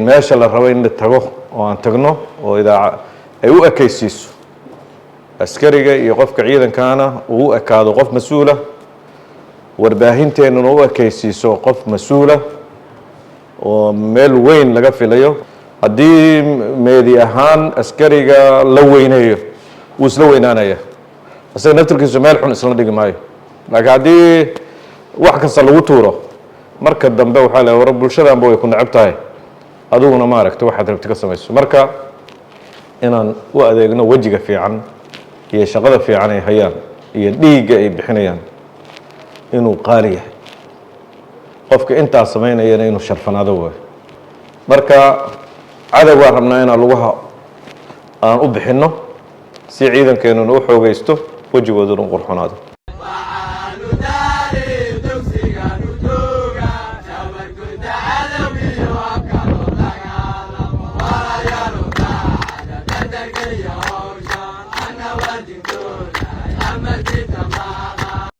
meesha la rabo in la tago oo aan tagno oo idaacad ay u ekaysiiso askariga iyo qofka ciidankana uu u ekaado qof mas'uul ah warbaahinteennuna u ekaysiiso qof mas'uul ah oo meel weyn laga filayo haddii meedi ahaan askariga la weynayo wuu isla weynaanaya isaga naftirkiisu meel xun isla dhigi maayo laakiin haddii wax kasta lagu tuuro marka dambe waxaa la war bulshadaanba way ku necab tahay adiguna maaragtay waxaad rabti ka samayso marka inaan u adeegno wejiga fiican iyo shaqada fiican ay hayaan iyo dhiigga ay bixinayaan inuu qaali yahay qofka intaa samaynayana inuu sharfanaado waayo marka cadawgaa rabnaa inaan lugaha aan u bixinno si ciidankeenuna u xoogaysto wejigooduna u qurxonaado I'm